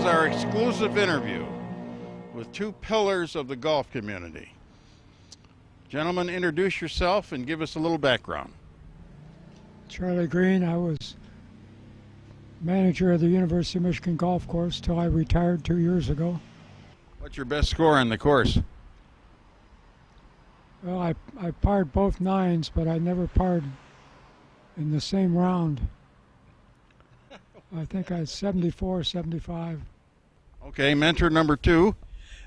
our exclusive interview with two pillars of the golf community. Gentlemen, introduce yourself and give us a little background. Charley Green. I was manager of the University of Michigan golf course till I retired 2 years ago. What's your best score on the course? Well, I parred both nines, but I never parred in the same round. I think I had 74, 75. Okay, mentor number two.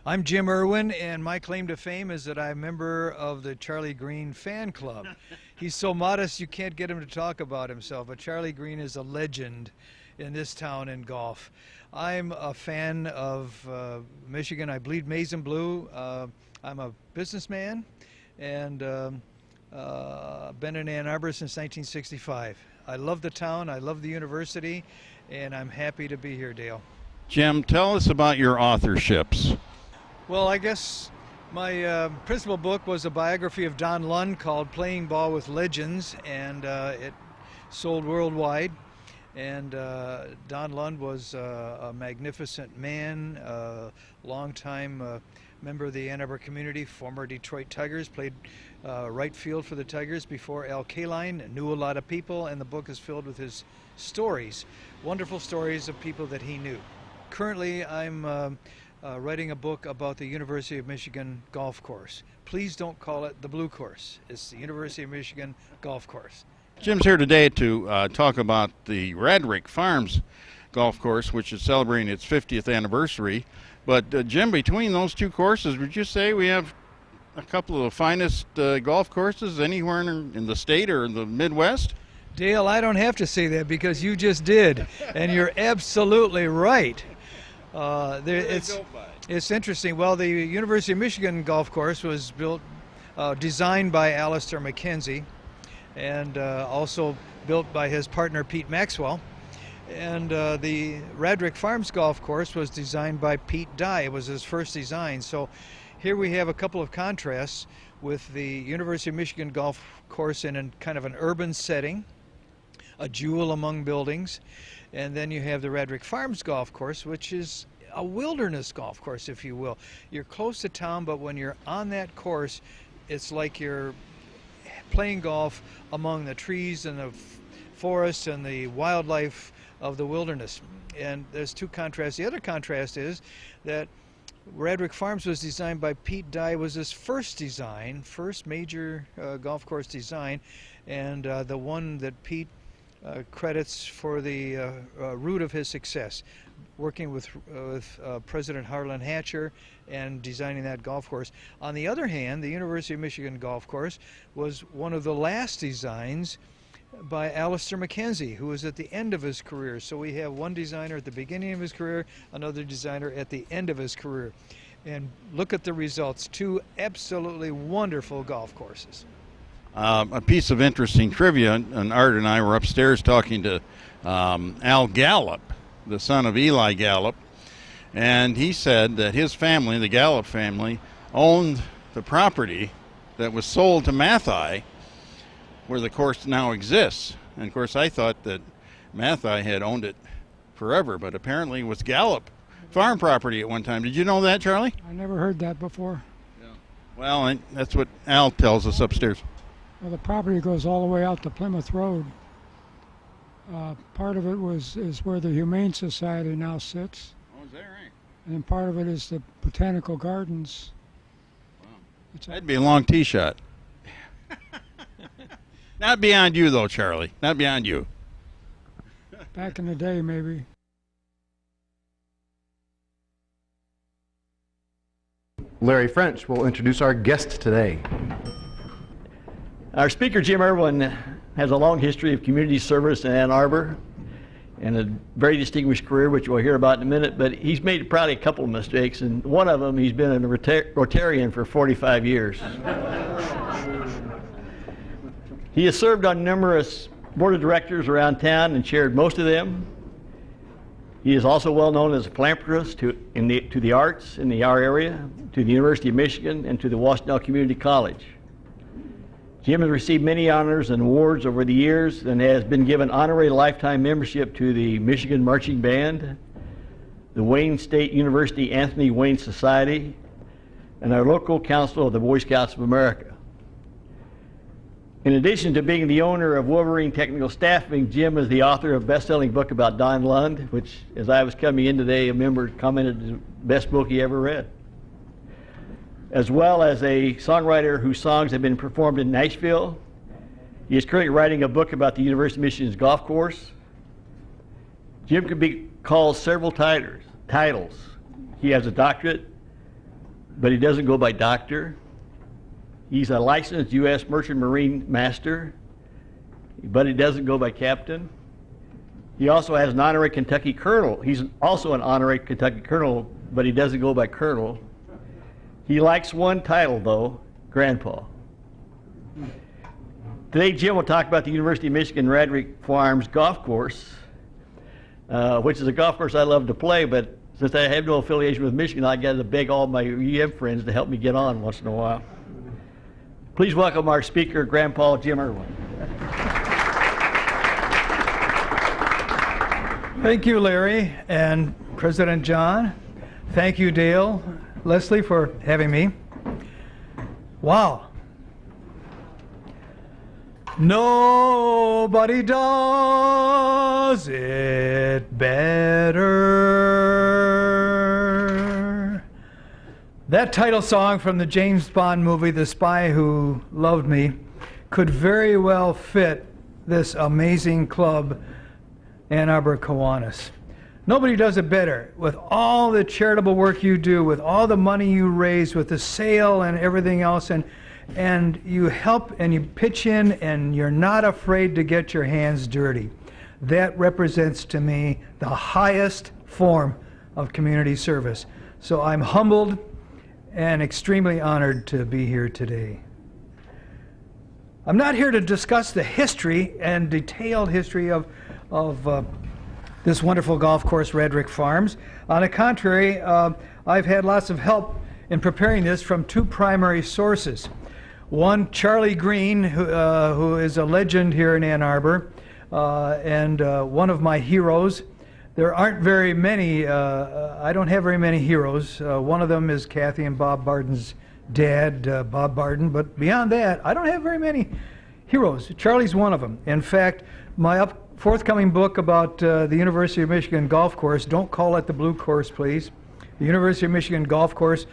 I'm Jim Irwin, and my claim to fame is that I'm a member of the Charley Green fan club. He's so modest you can't get him to talk about himself, but Charley Green is a legend in this town in golf. I'm a fan of Michigan. I bleed maize and blue. I'm a businessman and been in Ann Arbor since 1965. I love the town, I love the university, and I'm happy to be here, Dale. Jim, tell us about your authorships. Well, I guess my principal book was a biography of Don Lund called Playing Ball with Legends, and it sold worldwide. And Don Lund was a magnificent man, a longtime member of the Ann Arbor community, former Detroit Tigers, played right field for the Tigers before Al Kaline, knew a lot of people, and the book is filled with his stories, wonderful stories of people that he knew. Currently, I'm writing a book about the University of Michigan golf course. Please don't call it the Blue Course. It's the University of Michigan golf course. Jim's here today to talk about the Radrick Farms golf course, which is celebrating its 50th anniversary. But Jim, between those two courses, would you say we have a couple of the finest golf courses anywhere in the state or in the Midwest? Dale, I don't have to say that because you just did, and you're absolutely right. It's interesting. Well, the University of Michigan golf course was designed by Alistair McKenzie, and also built by his partner Pete Maxwell. And the Radrick Farms golf course was designed by Pete Dye. It was his first design. So here we have a couple of contrasts with the University of Michigan golf course in kind of an urban setting, a jewel among buildings. And then you have the Radrick Farms golf course, which is a wilderness golf course, if you will. You're close to town, but when you're on that course, it's like you're playing golf among the trees and the forests and the wildlife of the wilderness. And there's two contrasts. The other contrast is that Radrick Farms was designed by Pete Dye. Was his first major golf course design, and the one that Pete credits for the root of his success, working with President Harlan Hatcher and designing that golf course. On the other hand, the University of Michigan golf course was one of the last designs by Alistair McKenzie, who was at the end of his career. So we have one designer at the beginning of his career, another designer at the end of his career. And look at the results, two absolutely wonderful golf courses. A piece of interesting trivia, and Art and I were upstairs talking to Al Gallup, the son of Eli Gallup, and he said that his family, the Gallup family, owned the property that was sold to Mathai, where the course now exists. And of course I thought that Mathai had owned it forever, but apparently it was Gallup farm property at one time. Did you know that, Charlie? I never heard that before. Yeah. Well, that's what Al tells us upstairs. Well, the property goes all the way out to Plymouth Road. Part of it is where the Humane Society now sits. Oh, is that right? And then part of it is the Botanical Gardens. Wow. That'd be a long tee shot. Not beyond you, though, Charlie. Not beyond you. Back in the day, maybe. Larry French will introduce our guest today. Our speaker, Jim Irwin, has a long history of community service in Ann Arbor and a very distinguished career, which we'll hear about in a minute, but he's made probably a couple of mistakes, and one of them, he's been a Rotarian for 45 years. He has served on numerous board of directors around town and chaired most of them. He is also well known as a philanthropist to the arts in our area, to the University of Michigan, and to the Washtenaw Community College. Jim has received many honors and awards over the years and has been given honorary lifetime membership to the Michigan Marching Band, the Wayne State University Anthony Wayne Society, and our local council of the Boy Scouts of America. In addition to being the owner of Wolverine Technical Staffing, Jim is the author of a best-selling book about Don Lund, which, as I was coming in today, a member commented is the best book he ever read. As well as a songwriter whose songs have been performed in Nashville. He is currently writing a book about the University of Michigan's golf course. Jim could be called several titles. He has a doctorate, but he doesn't go by doctor. He's a licensed U.S. Merchant Marine Master, but he doesn't go by captain. He also has an honorary Kentucky Colonel. He's also an honorary Kentucky Colonel, but he doesn't go by Colonel. He likes one title, though, Grandpa. Today, Jim will talk about the University of Michigan Radrick Farms golf course, which is a golf course I love to play, but since I have no affiliation with Michigan, I got to beg all my UM friends to help me get on once in a while. Please welcome our speaker, Grandpa Jim Irwin. Thank you, Larry and President John. Thank you, Dale, Leslie, for having me. Wow. Nobody does it better. That title song from the James Bond movie, The Spy Who Loved Me, could very well fit this amazing club, Ann Arbor Kiwanis. Nobody does it better. With all the charitable work you do, with all the money you raise, with the sale and everything else, and you help and you pitch in and you're not afraid to get your hands dirty. That represents to me the highest form of community service. So I'm humbled and extremely honored to be here today. I'm not here to discuss the history and detailed history of this wonderful golf course, Radrick Farms. On the contrary, I've had lots of help in preparing this from two primary sources. One, Charley Green, who is a legend here in Ann Arbor, and one of my heroes. There aren't very many, I don't have very many heroes. One of them is Kathy and Bob Barden's dad, Bob Barden, but beyond that, I don't have very many heroes. Charlie's one of them. In fact, my forthcoming book about the University of Michigan golf course, don't call it the Blue Course, please. The University of Michigan golf course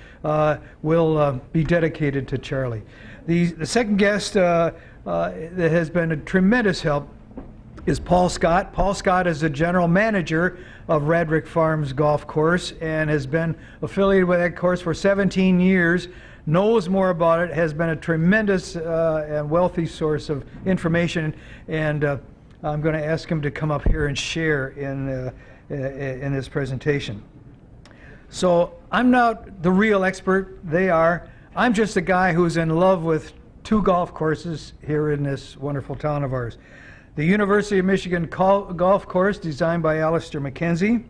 will be dedicated to Charlie. The second guest that has been a tremendous help is Paul Scott. Paul Scott is the general manager of Radrick Farms Golf Course and has been affiliated with that course for 17 years, knows more about it, has been a tremendous and wealthy source of information, and I'm going to ask him to come up here and share in this presentation. So I'm not the real expert, they are. I'm just a guy who's in love with two golf courses here in this wonderful town of ours. The University of Michigan Golf Course, designed by Alistair McKenzie,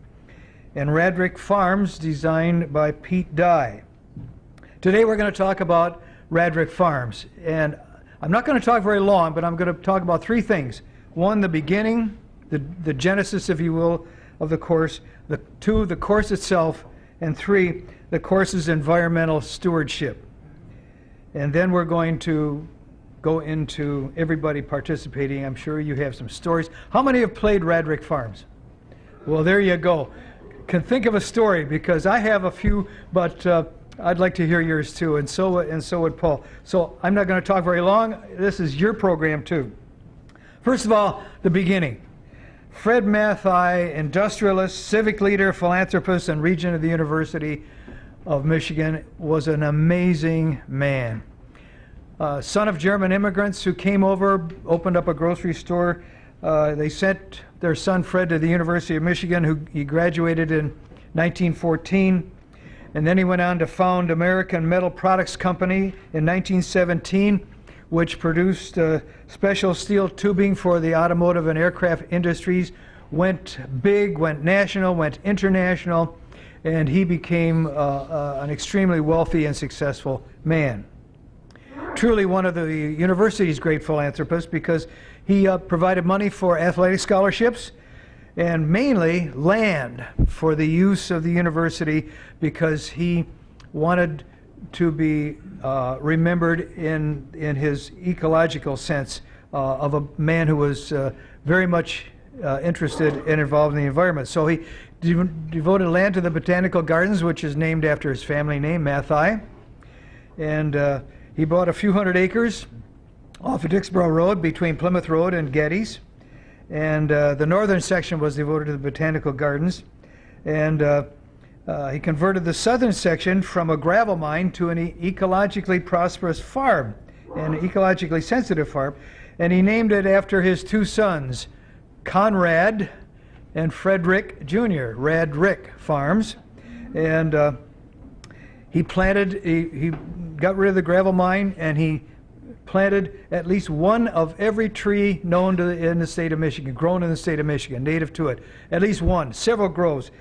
and Radrick Farms, designed by Pete Dye. Today we're going to talk about Radrick Farms, and I'm not going to talk very long, but I'm going to talk about three things. One, the beginning, the genesis, if you will, of the course. Two, the course itself, and three, the course's environmental stewardship. And then we're going to go into everybody participating. I'm sure you have some stories. How many have played Radrick Farms? Well, there you go. Can think of a story, because I have a few, but I'd like to hear yours too, and so would Paul. So I'm not going to talk very long. This is your program too. First of all, the beginning. Fred Mathai, industrialist, civic leader, philanthropist, and regent of the University of Michigan, was an amazing man. Son of German immigrants who came over, opened up a grocery store. They sent their son Fred to the University of Michigan, he graduated in 1914. And then he went on to found American Metal Products Company in 1917, which produced special steel tubing for the automotive and aircraft industries. Went big, went national, went international, and he became an extremely wealthy and successful man. Truly one of the university's great philanthropists, because he provided money for athletic scholarships, and mainly land for the use of the university, because he wanted to be remembered in his ecological sense of a man who was very much interested and involved in the environment. So he devoted land to the Botanical Gardens, which is named after his family name, Mathai. And he bought a few hundred acres off of Dixboro Road between Plymouth Road and Geddes. And the northern section was devoted to the Botanical Gardens. And he converted the southern section from a gravel mine to an ecologically prosperous farm, an ecologically sensitive farm. And he named it after his two sons, Conrad and Frederick Jr., Radrick Farms. And he got rid of the gravel mine, and he planted at least one of every tree known in the state of Michigan, grown in the state of Michigan, native to it. At least one, several groves.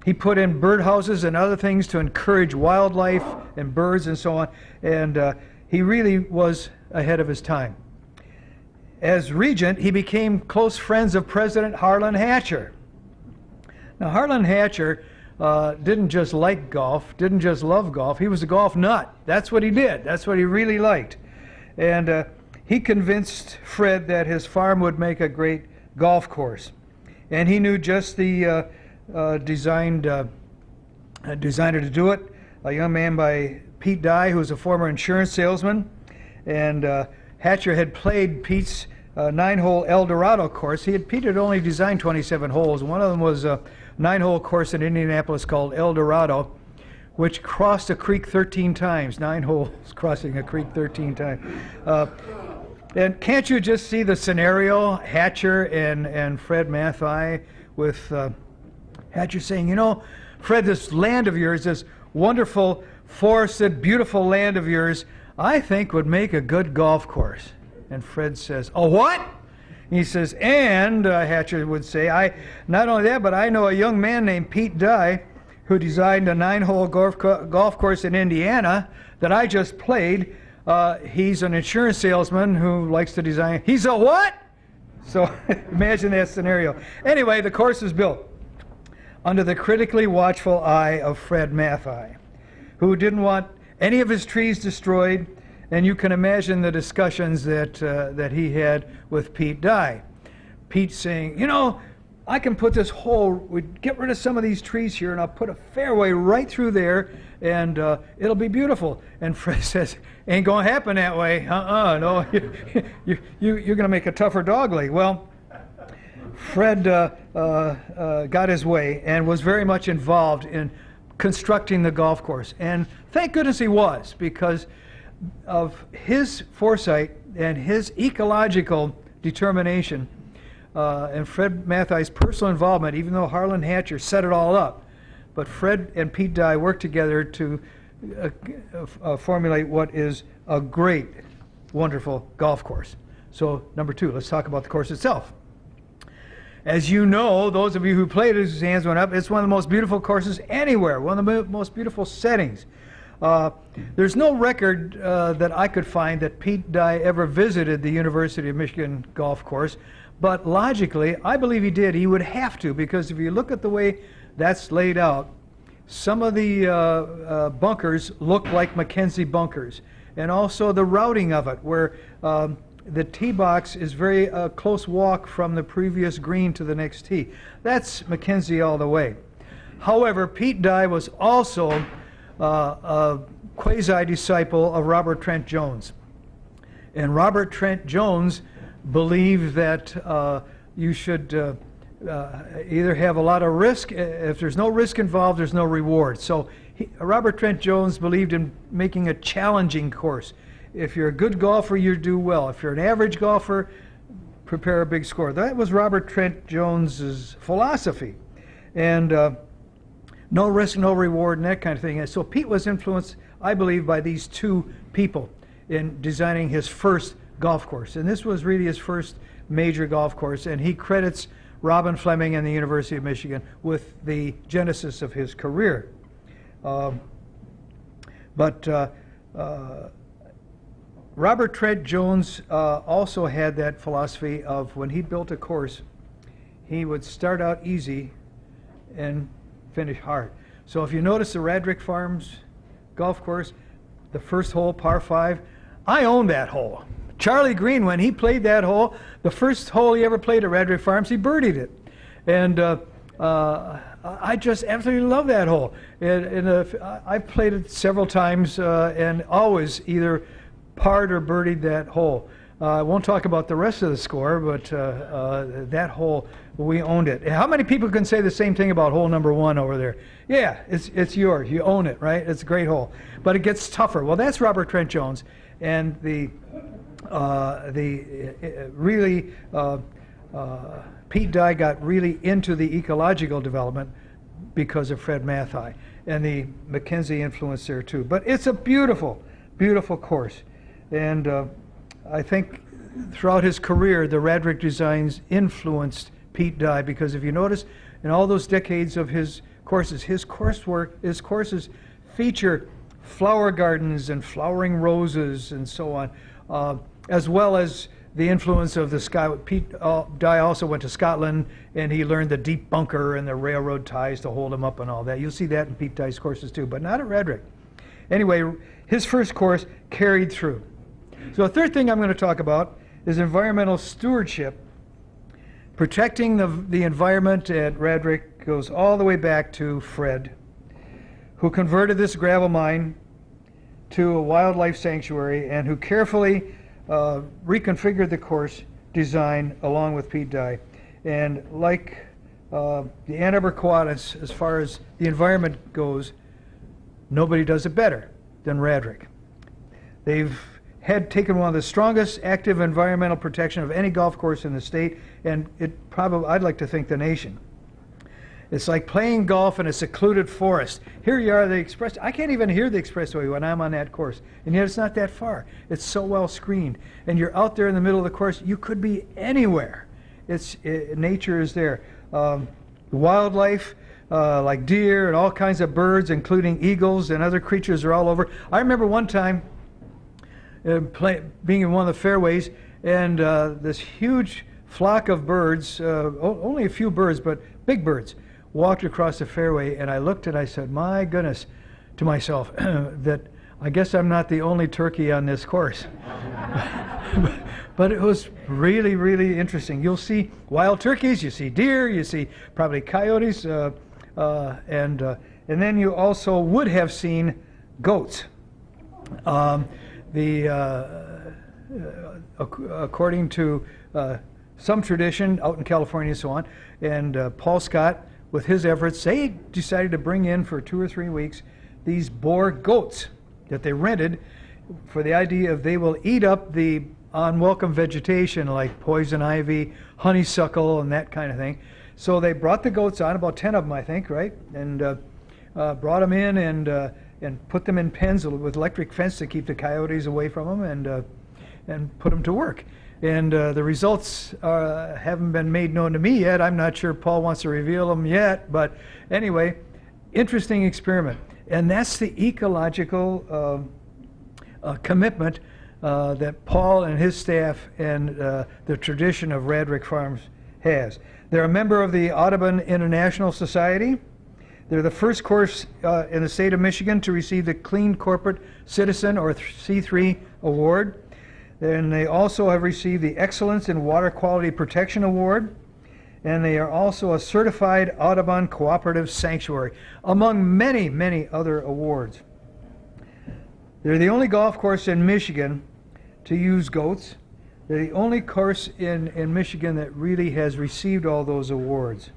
He put in birdhouses and other things to encourage wildlife and birds and so on. And he really was ahead of his time. As regent, he became close friends of President Harlan Hatcher. Now, Harlan Hatcher didn't just like golf, didn't just love golf. He was a golf nut. That's what he did. That's what he really liked. And he convinced Fred that his farm would make a great golf course. And he knew just the designer to do it, a young man by Pete Dye, who was a former insurance salesman. And Hatcher had played Pete's 9-hole El Dorado course. Pete had only designed 27 holes. One of them was a 9-hole course in Indianapolis called El Dorado, which crossed a creek 13 times. 9 holes crossing a creek 13 times. And can't you just see the scenario? Hatcher and Fred Mathai, with Hatcher saying, you know, Fred, this land of yours, this wonderful, forested, beautiful land of yours, I think would make a good golf course. And Fred says, oh, what? He says, and Hatcher would say, not only that, but I know a young man named Pete Dye who designed a 9-hole golf course in Indiana that I just played. He's an insurance salesman who likes to design. He's a what? So imagine that scenario. Anyway, the course is built under the critically watchful eye of Fred Mathai, who didn't want any of his trees destroyed, and you can imagine the discussions that he had with Pete Dye. Pete saying, you know, I can put this whole, we'd get rid of some of these trees here, and I'll put a fairway right through there, and it'll be beautiful. And Fred says, ain't going to happen that way. No, you're going to make a tougher dog leg. Well, Fred got his way and was very much involved in constructing the golf course. And thank goodness he was, because of his foresight and his ecological determination and Fred Mathai's personal involvement, even though Harlan Hatcher set it all up. But Fred and Pete Dye worked together to formulate what is a great, wonderful golf course. So, number 2, let's talk about the course itself. As you know, those of you who played it, whose hands went up, it's one of the most beautiful courses anywhere, one of the most beautiful settings. There's no record that I could find that Pete Dye ever visited the University of Michigan golf course, but logically, I believe he did. He would have to, because if you look at the way that's laid out, some of the bunkers look like Mackenzie bunkers, and also the routing of it, where the tee box is very close walk from the previous green to the next tee. That's Mackenzie all the way. However, Pete Dye was also a quasi-disciple of Robert Trent Jones. And Robert Trent Jones believed that you should either have a lot of risk. If there's no risk involved, there's no reward. So Robert Trent Jones believed in making a challenging course. If you're a good golfer, you do well. If you're an average golfer, prepare a big score. That was Robert Trent Jones's philosophy. And no risk, no reward, and that kind of thing. And so Pete was influenced, I believe, by these two people in designing his first golf course. And this was really his first major golf course, and he credits Robin Fleming and the University of Michigan with the genesis of his career. Robert Trent Jones also had that philosophy of, when he built a course, he would start out easy and finish hard. So if you notice the Radrick Farms golf course, the first hole, par 5, I owned that hole. Charley Green, when he played that hole, the first hole he ever played at Radrick Farms, he birdied it. And I just absolutely love that hole. I've played it several times and always either parred or birdied that hole. I won't talk about the rest of the score, but that hole, we owned it. How many people can say the same thing about hole number 1 over there? Yeah, it's yours. You own it, right? It's a great hole. But it gets tougher. Well, that's Robert Trent Jones. And Pete Dye got really into the ecological development because of Fred Mathai. And the Mackenzie influence there too. But it's a beautiful, beautiful course. And I think throughout his career, the Radrick designs influenced Pete Dye, because if you notice, in all those decades of his courses feature flower gardens and flowering roses and so on, as well as the influence of the sky. Pete Dye also went to Scotland, and he learned the deep bunker and the railroad ties to hold him up and all that. You'll see that in Pete Dye's courses too, but not at Radrick. Anyway, his first course carried through. So the third thing I'm going to talk about is environmental stewardship. Protecting the environment at Radrick goes all the way back to Fred, who converted this gravel mine to a wildlife sanctuary and who carefully reconfigured the course design along with Pete Dye. And like the Ann Arbor Kiwanis, as far as the environment goes, nobody does it better than Radrick. They've had taken one of the strongest active environmental protection of any golf course in the state, and it probably, I'd like to think, the nation. It's like playing golf in a secluded forest. Here you are, I can't even hear the expressway when I'm on that course, and yet it's not that far. It's so well screened, and you're out there in the middle of the course. You could be anywhere. Nature is there. Wildlife, like deer and all kinds of birds, including eagles and other creatures, are all over. I remember one time being in one of the fairways, and this huge flock of birds, only a few birds, but big birds, walked across the fairway, and I looked and I said, my goodness, to myself, that I guess I'm not the only turkey on this course. But it was really, really interesting. You'll see wild turkeys, you see deer, you see probably coyotes, and then you also would have seen goats. According to some tradition out in California and so on, and Paul Scott, with his efforts, they decided to bring in for 2 or 3 weeks these boar goats that they rented for the idea of they will eat up the unwelcome vegetation like poison ivy, honeysuckle, and that kind of thing. So they brought the goats on, about 10 of them, I think, right? And brought them in and put them in pens with electric fence to keep the coyotes away from them, and put them to work. And the results haven't been made known to me yet. I'm not sure Paul wants to reveal them yet, but anyway, interesting experiment. And that's the ecological commitment that Paul and his staff and the tradition of Radrick Farms has. They're a member of the Audubon International Society. They're the first course in the state of Michigan to receive the Clean Corporate Citizen, or C3 award. And they also have received the Excellence in Water Quality Protection Award. And they are also a certified Audubon Cooperative Sanctuary, among many, many other awards. They're the only golf course in Michigan to use goats. They're the only course in Michigan that really has received all those awards.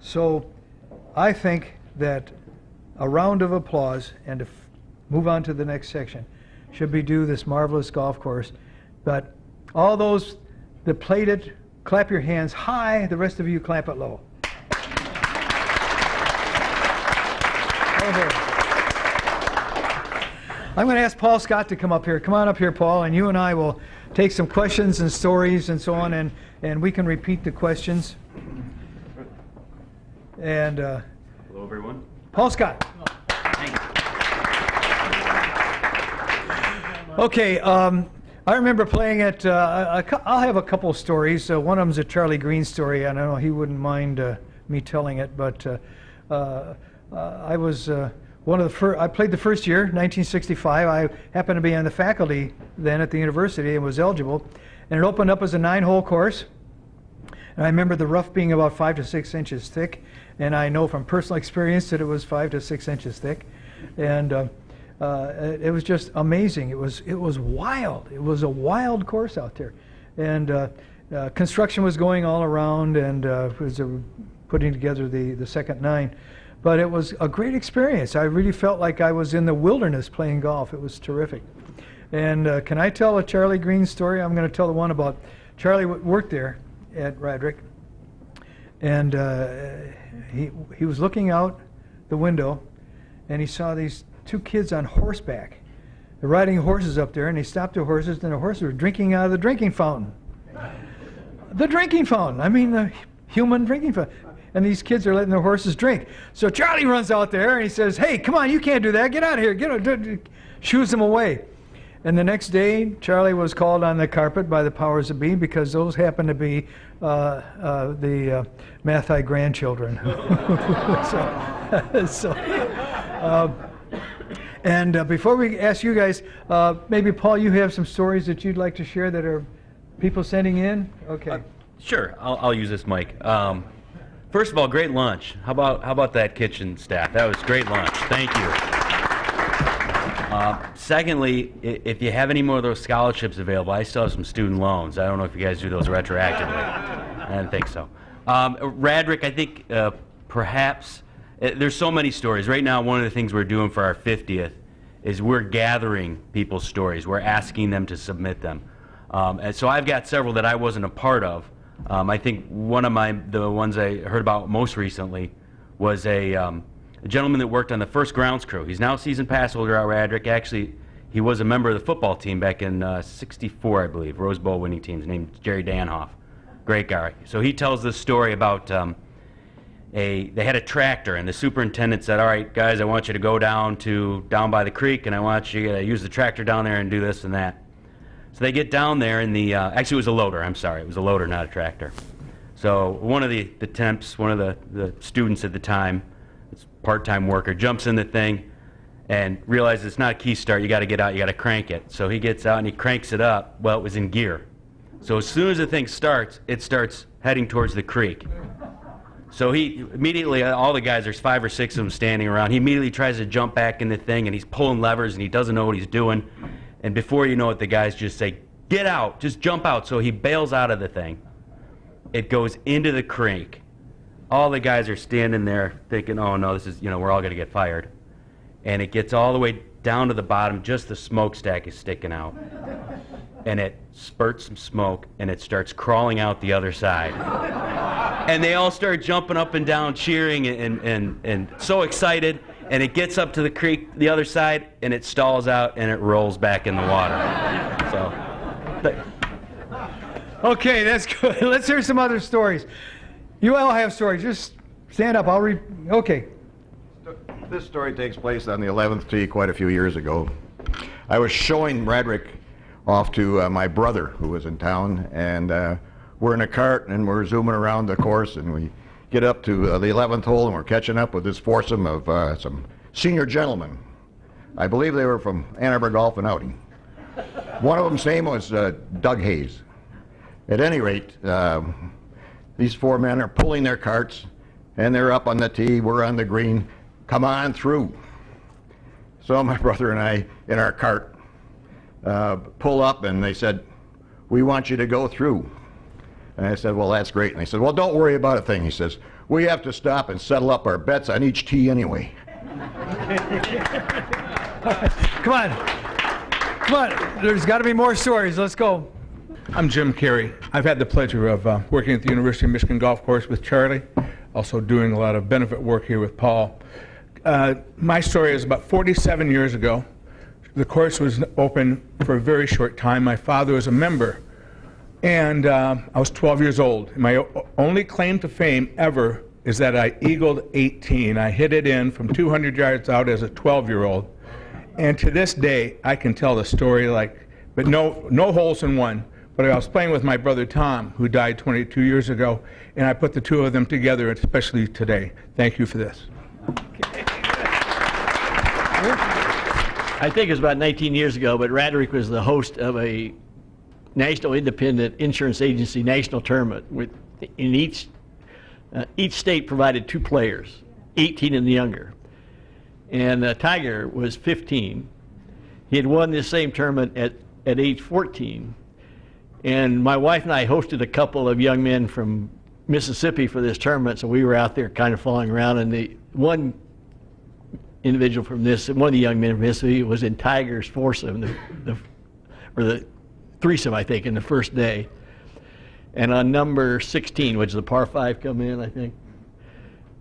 So I think that a round of applause, and to move on to the next section, should be due this marvelous golf course. But all those that played it, clap your hands high. The rest of you clap it low. I'm going to ask Paul Scott to come up here. Come on up here, Paul, and you and I will take some questions and stories and so on, and we can repeat the questions. And hello, everyone. Paul Scott. Thanks. Okay. I remember playing it. I'll have a couple of stories. One of them's a Charley Green story. I don't know, he wouldn't mind me telling it, but I was one of the first. I played the first year, 1965. I happened to be on the faculty then at the university and was eligible, and it opened up as a 9-hole course. And I remember the rough being about 5 to 6 inches thick, and I know from personal experience that it was 5 to 6 inches thick, and it was just amazing. It was wild. It was a wild course out there, and construction was going all around, and was putting together the second 9. But it was a great experience. I really felt like I was in the wilderness playing golf. It was terrific. And can I tell a Charley Green story? I'm going to tell the one about Charley worked there at Radrick, and he was looking out the window, and he saw these 2 kids on horseback. They're riding horses up there, and they stopped their horses, and the horses were drinking out of the drinking fountain. The drinking fountain. I mean, the human drinking fountain. And these kids are letting their horses drink. So Charley runs out there, and he says, "Hey, come on, you can't do that. Get out of here." Shoos them away. And the next day, Charley was called on the carpet by the powers that be, because those happened to be the Mathai grandchildren. And before we ask you guys, maybe Paul, you have some stories that you'd like to share that are people sending in? Okay. Sure, I'll use this mic. First of all, great lunch. How about that kitchen staff? That was great lunch. Thank you. Secondly, if you have any more of those scholarships available, I still have some student loans. I don't know if you guys do those retroactively. I don't think so. Radrick, I think perhaps, there's so many stories. Right now, one of the things we're doing for our 50th is we're gathering people's stories. We're asking them to submit them. And so I've got several that I wasn't a part of. I think one of the ones I heard about most recently was a gentleman that worked on the first grounds crew. He's now a season pass holder at Radrick. Actually, he was a member of the football team back in '64, I believe, Rose Bowl winning team. His name is Jerry Danhoff. Great guy. So he tells this story about they had a tractor, and the superintendent said, "All right, guys, I want you to go down by the creek, and I want you to use the tractor down there and do this and that." So they get down there, and actually it was a loader, I'm sorry. It was a loader, not a tractor. So one of the temps, one of the students at the time, this part-time worker, jumps in the thing and realizes it's not a key start. You got to get out, you got to crank it. So he gets out and he cranks it up. Well, it was in gear. So as soon as the thing starts, it starts heading towards the creek. So he immediately, all the guys, there's 5 or 6 of them standing around, he immediately tries to jump back in the thing, and he's pulling levers, and he doesn't know what he's doing. And before you know it, the guys just say, "Get out, just jump out." So he bails out of the thing. It goes into the creek. All the guys are standing there thinking, "Oh no, this is, we're all going to get fired." And it gets all the way down to the bottom, just the smokestack is sticking out. And it spurts some smoke, and it starts crawling out the other side. And they all start jumping up and down, cheering and so excited. And it gets up to the creek, the other side, and it stalls out, and it rolls back in the water. Okay, that's good. Let's hear some other stories. You all have stories. Just stand up. I'll read. Okay. This story takes place on the 11th tee quite a few years ago. I was showing Radrick off to my brother who was in town, and we're in a cart, and we're zooming around the course, and we get up to the 11th hole, and we're catching up with this foursome of some senior gentlemen. I believe they were from Ann Arbor Golf and Outing. One of them's name was Doug Hayes. At any rate, these 4 men are pulling their carts, and they're up on the tee, we're on the green. Come on through. So my brother and I, in our cart, pull up, and they said, "We want you to go through." And I said, "Well, that's great." And they said, "Well, don't worry about a thing." He says, "We have to stop and settle up our bets on each tee anyway." Come on. There's got to be more stories. Let's go. I'm Jim Carey. I've had the pleasure of working at the University of Michigan Golf Course with Charley, also doing a lot of benefit work here with Paul. My story is about 47 years ago. The course was open for a very short time. My father was a member. And I was 12 years old. My only claim to fame ever is that I eagled 18. I hit it in from 200 yards out as a 12-year-old. And to this day, I can tell the story like but no holes in one. But I was playing with my brother Tom, who died 22 years ago, and I put the two of them together, especially today. Thank you for this. I think it was about 19 years ago, but Radrick was the host of a national independent insurance agency national tournament. In each state provided 2 players, 18 and younger. And Tiger was 15. He had won this same tournament at age 14. And my wife and I hosted a couple of young men from Mississippi for this tournament, so we were out there kind of following around. And the one individual from this, one of the young men from Mississippi, was in Tiger's foursome, or the threesome, I think, in the first day. And on number 16, which is the par 5 come in, I think,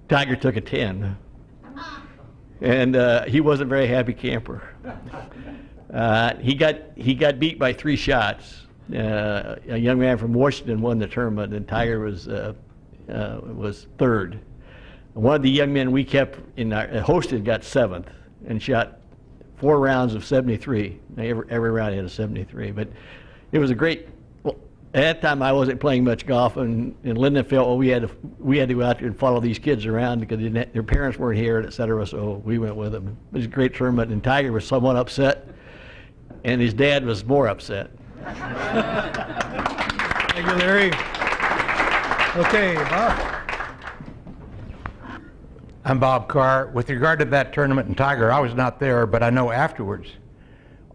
Tiger took a 10. And he wasn't a very happy camper. He got beat by 3 shots. A young man from Washington won the tournament, and Tiger was third. One of the young men we kept hosted got 7th and shot 4 rounds of 73. Every round he had a 73. But it was a great. Well, at that time I wasn't playing much golf, and Linda felt, well, we had to go out there and follow these kids around because their parents weren't here, et cetera. So we went with them. It was a great tournament, and Tiger was somewhat upset, and his dad was more upset. Thank you, Larry. Okay, Bob. I'm Bob Carr. With regard to that tournament and Tiger, I was not there, but I know afterwards,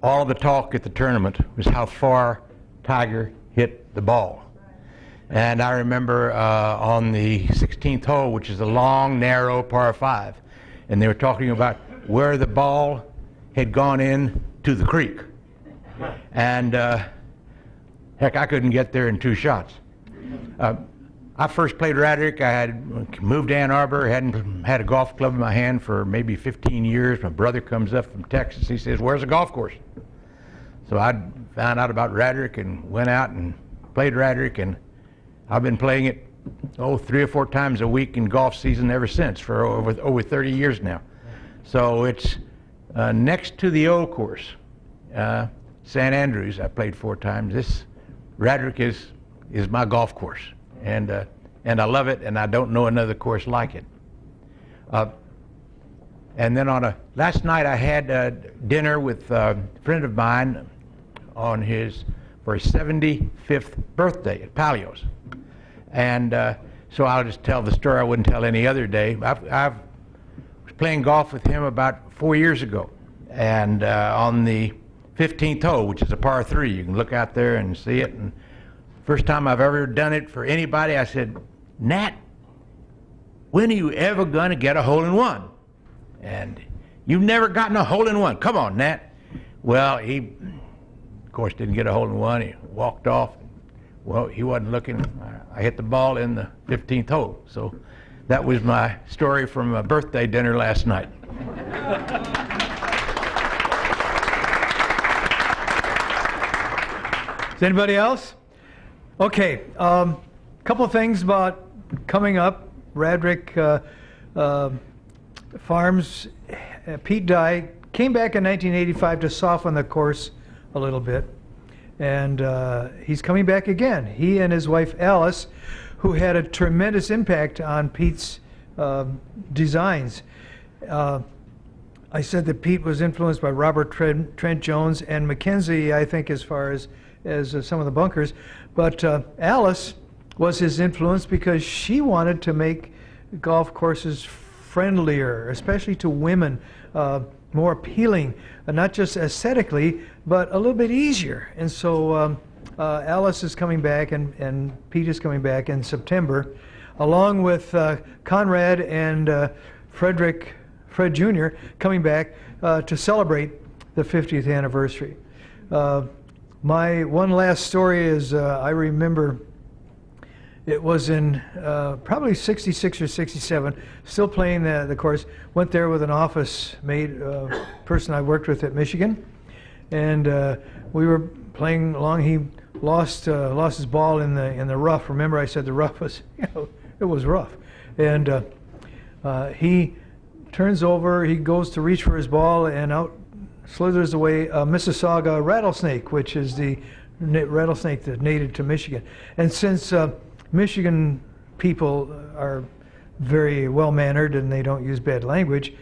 all of the talk at the tournament was how far Tiger hit the ball. And I remember on the 16th hole, which is a long, narrow par 5, and they were talking about where the ball had gone in to the creek. And heck, I couldn't get there in 2 shots. I first played Radrick. I had moved to Ann Arbor, hadn't had a golf club in my hand for maybe 15 years. My brother comes up from Texas. He says, "Where's a golf course?" So I found out about Radrick and went out and played Radrick, and I've been playing it 3 or 4 times a week in golf season ever since for over 30 years now. So it's next to the old course, St. Andrews. I played 4 times. This Radrick is my golf course. And I love it, and I don't know another course like it. And then last night I had dinner with a friend of mine for his 75th birthday at Palio's. And so I'll just tell the story I wouldn't tell any other day. I was playing golf with him about 4 years ago, and on the 15th hole, which is a par 3, you can look out there and see it. And first time I've ever done it for anybody, I said, "Nat, when are you ever going to get a hole-in-one?" And "You've never gotten a hole-in-one. Come on, Nat." Well, he, of course, didn't get a hole-in-one. He walked off. Well, he wasn't looking. I hit the ball in the 15th hole. So that was my story from a birthday dinner last night. Is anybody else? Okay, couple of things about coming up. Radrick Farms, Pete Dye came back in 1985 to soften the course a little bit, and he's coming back again. He and his wife Alice, who had a tremendous impact on Pete's designs. I said that Pete was influenced by Robert Trent Jones and Mackenzie, I think, as far as some of the bunkers. But Alice was his influence because she wanted to make golf courses friendlier, especially to women, more appealing, not just aesthetically, but a little bit easier. And so Alice is coming back, and Pete is coming back in September, along with Conrad and Fred Jr. coming back to celebrate the 50th anniversary. My one last story is I remember it was in probably 66 or 67, still playing the course. Went there with an office mate, person I worked with at Michigan, and we were playing along. He lost his ball in the rough. Remember, I said the rough was, it was rough, and he turns over. He goes to reach for his ball, and out slithers away a Mississauga rattlesnake, which is the rattlesnake that's native to Michigan. And since Michigan people are very well-mannered and they don't use bad language,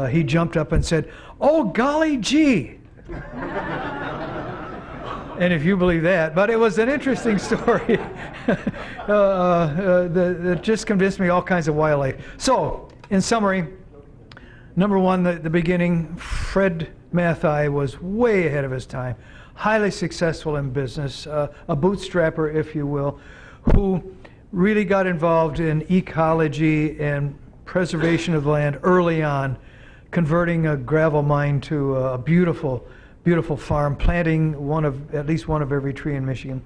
he jumped up and said, "Oh, golly gee!" And if you believe that, but it was an interesting story that just convinced me all kinds of wildlife. So, in summary, number one, the beginning, Fred Mathai was way ahead of his time, highly successful in business, a bootstrapper, if you will, who really got involved in ecology and preservation of the land early on, converting a gravel mine to a beautiful farm, planting at least one of every tree in Michigan.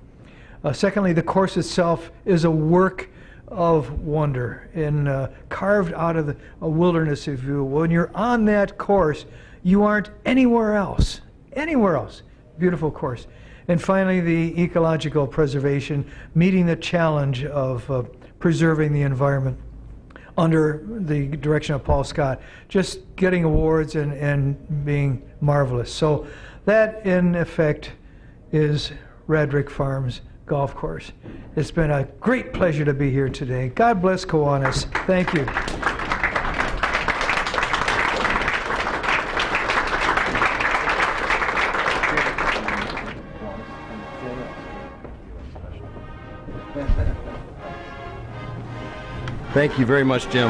Secondly, the course itself is a work of wonder and carved out of a wilderness, if you will. When you're on that course, you aren't anywhere else. Anywhere else. Beautiful course. And finally, the ecological preservation, meeting the challenge of preserving the environment under the direction of Paul Scott, just getting awards and being marvelous. So that, in effect, is Radrick Farms Golf Course. It's been a great pleasure to be here today. God bless Kiwanis. Thank you. Thank you very much, Jim.